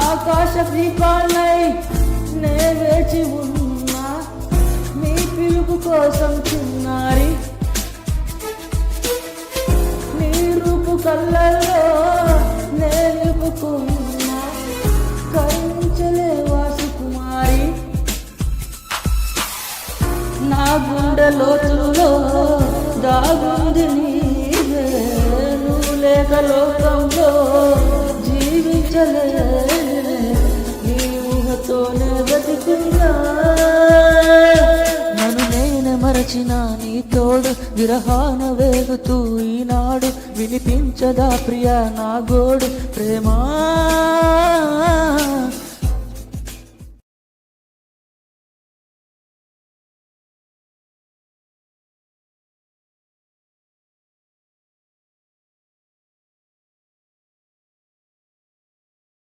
ఆకాశ దీపాలై నే వేచి ఉన్నా నీ పిలుపు కోసం చిన్నారి నీ రూపు కళ్ళల్లో నే నిలుపుకున్నా కరుణించలే వాసుకుమారి నా గుండె లోతుల్లో దాగుంది నీవే నువ్వు లేక లోకంలో జీవించలే నీ ఊహతోనే బతికున్నా నన్ను నేను మరచిన నీ తోడు విరహాన వేగుతూ ఈనాడు వినిపించదా ప్రియా నా గోడు ప్రేమా